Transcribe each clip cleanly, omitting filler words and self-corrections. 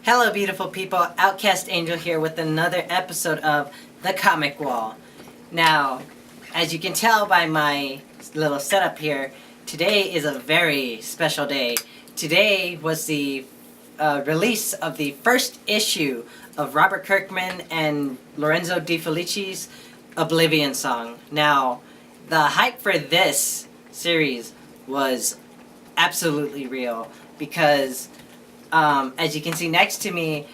Hello beautiful people, Outcast Angel here with another episode of The Comic Wall. Now, as you can tell by my little setup here, today is a very special day. Today was the release of the first issue of Robert Kirkman and Lorenzo De Felici's Oblivion Song. Now, the hype for this series was absolutely real because as you can see next to me,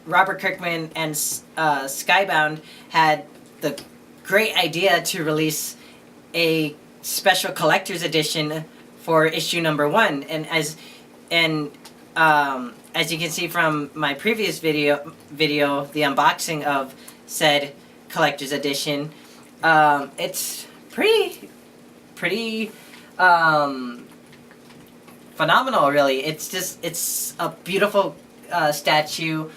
Robert Kirkman and Skybound had the great idea to release a special collector's edition for issue number 1. And as you can see from my previous video, the unboxing of said collector's edition, it's pretty phenomenal, really. It's a beautiful statue.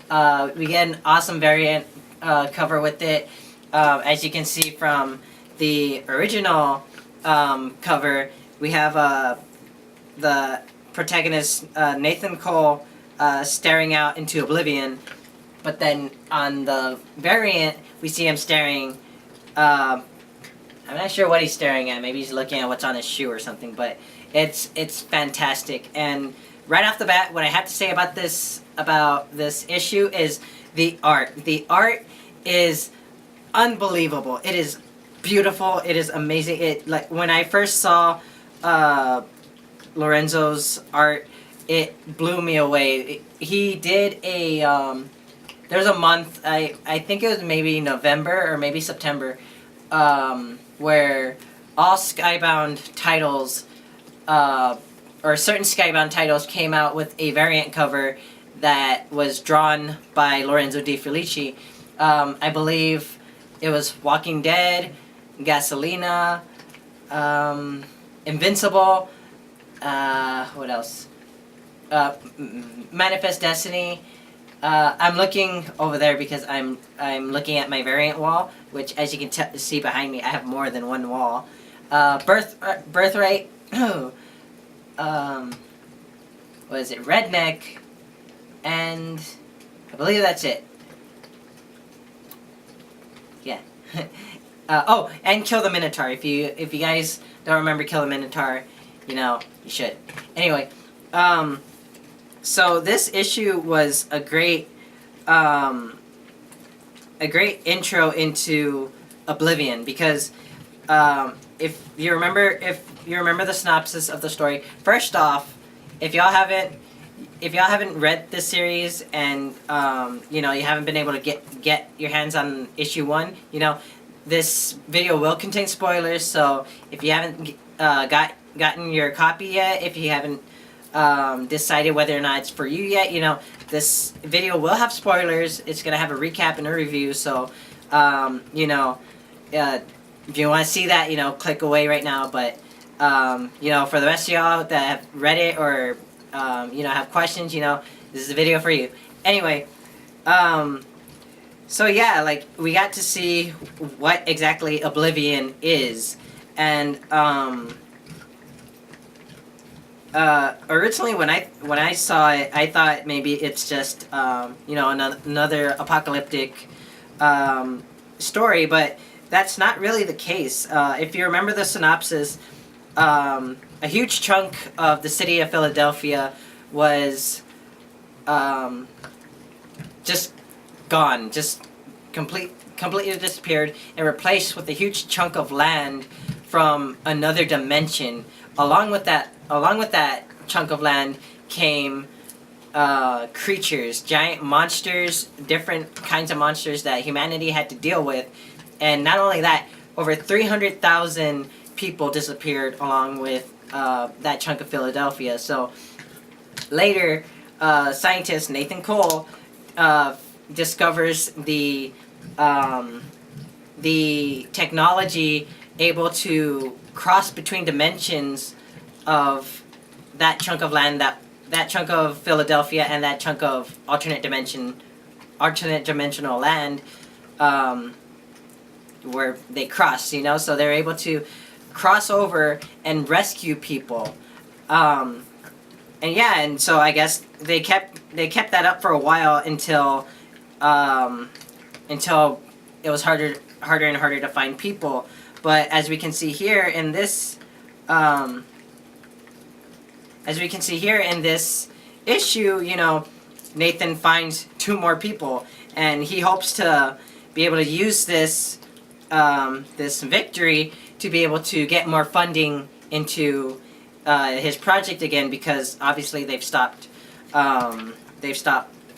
We get an awesome variant cover with it. As you can see from the original cover, we have the protagonist Nathan Cole staring out into oblivion, but then on the variant we see him staring, I'm not sure what he's staring at. Maybe he's looking at what's on his shoe or something, but it's fantastic. And right off the bat, what I have to say about this issue is the art. The art is unbelievable. It is beautiful. It is amazing. It, like, when I first saw Lorenzo's art, it blew me away. He did a there was a month, I think it was maybe November or maybe September, where all Skybound titles, or certain Skybound titles, came out with a variant cover that was drawn by Lorenzo De Felici. I believe it was Walking Dead, Gasolina, Invincible, what else? Manifest Destiny. I'm looking over there because I'm looking at my variant wall, which, as you can see behind me, I have more than one wall. Birthright. What is it? Redneck, and I believe that's it. Yeah. Oh, and Kill the Minotaur. If you guys don't remember Kill the Minotaur, you should. Anyway, so this issue was a great intro into Oblivion, because if you remember the synopsis of the story, first off, if y'all haven't read this series and you haven't been able to get your hands on issue 1, this video will contain spoilers. So if you haven't gotten your copy yet, if you haven't decided whether or not it's for you yet, this video will have spoilers. It's gonna have a recap and a review. So if you want to see that, click away right now. But for the rest of y'all that have read it or have questions, this is a video for you. Anyway, so yeah, like, we got to see what exactly Oblivion is. And originally when I saw it, I thought maybe it's just another apocalyptic story, but that's not really the case. If you remember the synopsis, a huge chunk of the city of Philadelphia was just gone, just completely disappeared, and replaced with a huge chunk of land from another dimension. Along with that chunk of land came creatures, giant monsters, different kinds of monsters that humanity had to deal with. And not only that, over 300,000 people disappeared along with that chunk of Philadelphia. So later, scientist Nathan Cole discovers the technology able to cross between dimensions of that chunk of land, that chunk of Philadelphia, and that chunk of alternate dimensional land, where they cross, so they're able to cross over and rescue people. yeah, and so I guess they kept that up for a while until until it was harder and harder to find people. But as we can see here in this issue, you know, Nathan finds 2 more people, and he hopes to be able to use this this victory to be able to get more funding into his project again, because obviously they've stopped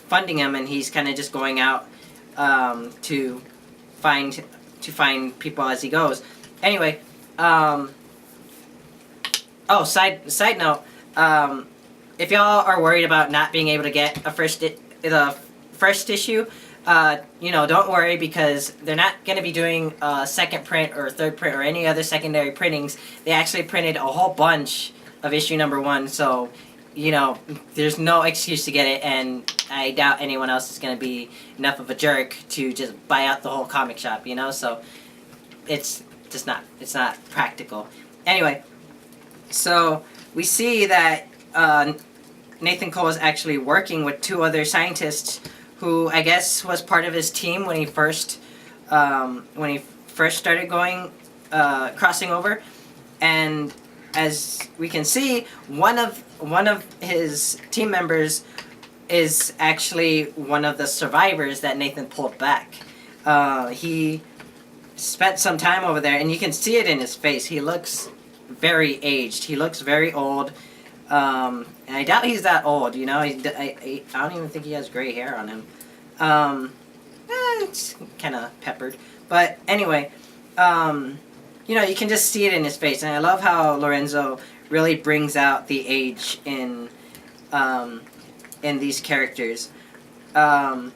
funding him, and he's kind of just going out to find people as he goes. Anyway, oh, side note, if y'all are worried about not being able to get the first issue, you know, don't worry, because they're not going to be doing a second print or third print or any other secondary printings. They actually printed a whole bunch of issue number 1, so, you know, there's no excuse to get it, and I doubt anyone else is going to be enough of a jerk to just buy out the whole comic shop, you know, so it's not practical. Anyway, so we see that Nathan Cole is actually working with 2 other scientists who I guess was part of his team when he first started going crossing over, and as we can see, one of his team members is actually one of the survivors that Nathan pulled back. He spent some time over there, and you can see it in his face. He looks very aged. He looks very old. And I doubt he's that old, you know. I don't even think he has gray hair on him. It's kind of peppered. But anyway, you know, you can just see it in his face. And I love how Lorenzo really brings out the age in these characters. I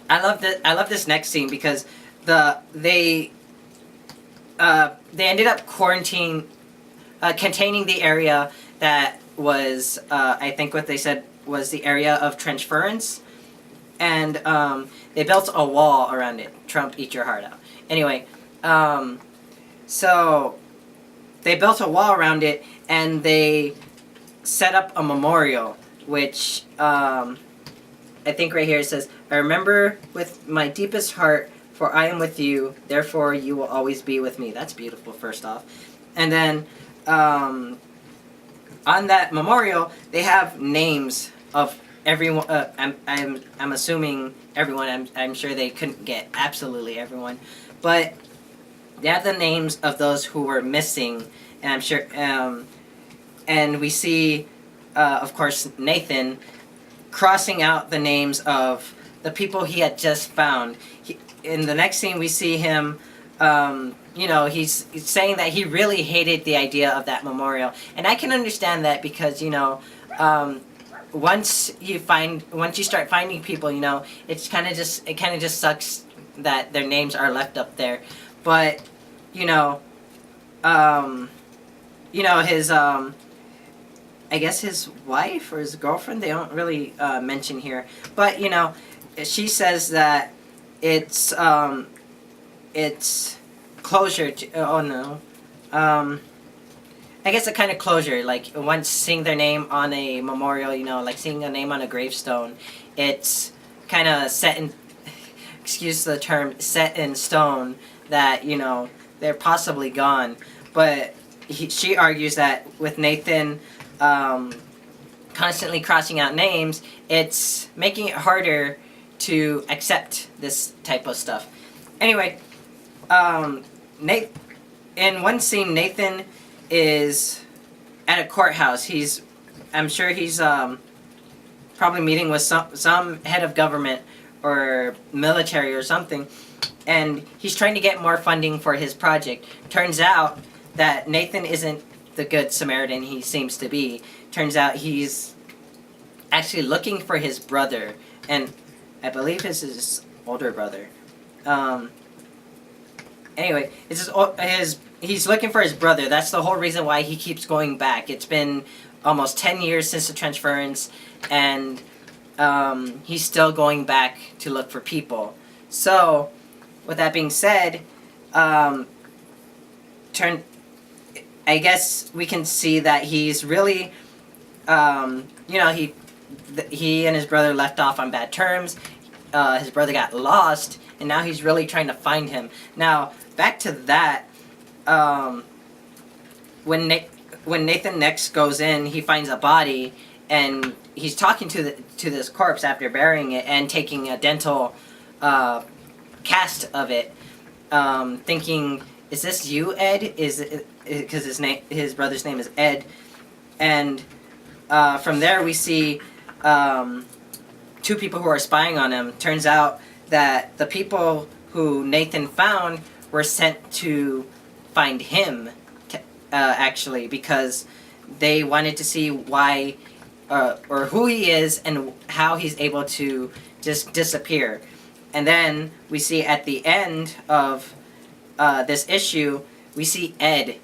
love this next scene because they ended up containing the area that was, I think what they said was the area of transference, and they built a wall around it. Trump, eat your heart out. Anyway, so they built a wall around it, and they set up a memorial, which I think right here it says, "I remember with my deepest heart, for I am with you, therefore you will always be with me." That's beautiful, first off. And then on that memorial, they have names of everyone. I'm assuming everyone. I'm sure they couldn't get absolutely everyone, but they have the names of those who were missing, and I'm sure. And we see, of course, Nathan crossing out the names of the people he had just found. In the next scene, we see him. You know, he's saying that he really hated the idea of that memorial, and I can understand that because, you know, once you start finding people, you know, it kind of just sucks that their names are left up there. But you know, his I guess his wife or his girlfriend, they don't really mention here, but you know, she says that it's closure to, oh no, I guess a kind of closure, like once seeing their name on a memorial, you know, like seeing a name on a gravestone, it's kind of set in, excuse the term, set in stone that, you know, they're possibly gone. But she argues that with Nathan constantly crossing out names, it's making it harder to accept this type of stuff. Anyway, in one scene, Nathan is at a courthouse. I'm sure he's probably meeting with some head of government or military or something, and he's trying to get more funding for his project. Turns out that Nathan isn't the good Samaritan he seems to be. Turns out he's actually looking for his brother, and I believe it's his older brother. Anyway, it's he's looking for his brother. That's the whole reason why he keeps going back. It's been almost 10 years since the transference, and he's still going back to look for people. So, with that being said, I guess we can see that he's really you know, he and his brother left off on bad terms. His brother got lost, and now he's really trying to find him. Now, back to that, when Nathan next goes in, he finds a body, and he's talking to this corpse after burying it and taking a dental cast of it, thinking, "Is this you, Ed?" Because his brother's name is Ed, and from there we see two people who are spying on him. Turns out that the people who Nathan found were sent to find him, actually, because they wanted to see why or who he is and how he's able to just disappear. And then we see at the end of this issue, we see Ed,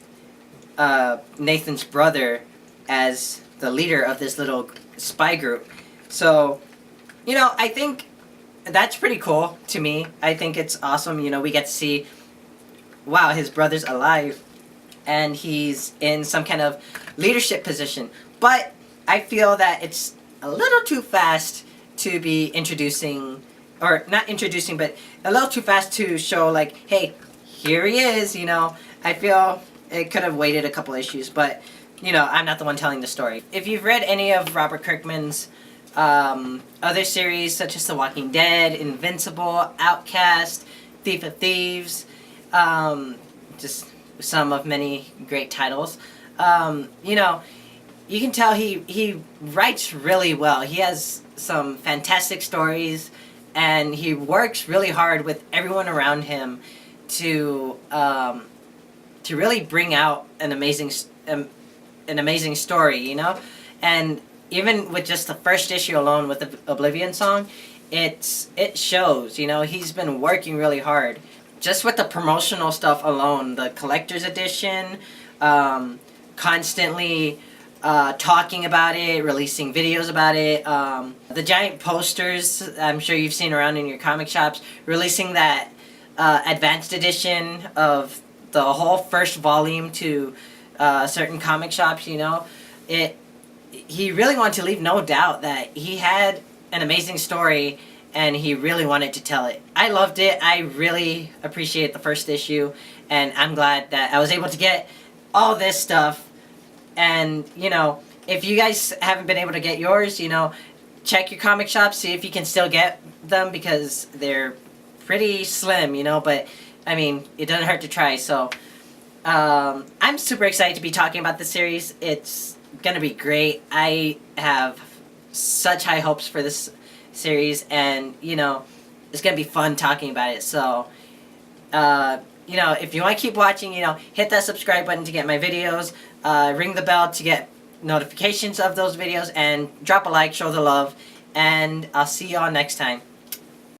Nathan's brother, as the leader of this little spy group. So, you know, I think that's pretty cool to me. I think it's awesome. You know, we get to see, wow, his brother's alive and he's in some kind of leadership position. But I feel that it's a little too fast to be introducing, or not introducing, but a little too fast to show, like, hey, here he is, you know. I feel it could have waited a couple issues, but, you know, I'm not the one telling the story. If you've read any of Robert Kirkman's other series, such as The Walking Dead, Invincible, Outcast, Thief of Thieves, just some of many great titles, you know, you can tell he writes really well. He has some fantastic stories, and he works really hard with everyone around him to really bring out an amazing story, you know. And even with just the first issue alone with the Oblivion Song, it shows, you know. He's been working really hard. Just with the promotional stuff alone, the collector's edition, constantly talking about it, releasing videos about it, the giant posters I'm sure you've seen around in your comic shops, releasing that advanced edition of the whole first volume to certain comic shops, you know. He really wanted to leave no doubt that he had an amazing story and he really wanted to tell it. I loved it. I really appreciate the first issue, and I'm glad that I was able to get all this stuff. And, you know, if you guys haven't been able to get yours, you know, check your comic shop, see if you can still get them, because they're pretty slim, you know, but, I mean, it doesn't hurt to try. So, I'm super excited to be talking about this series. It's gonna be great. I have such high hopes for this series, and, you know, it's gonna be fun talking about it. So, you know, if you want to keep watching, you know, hit that subscribe button to get my videos, ring the bell to get notifications of those videos, and drop a like, show the love, and I'll see y'all next time.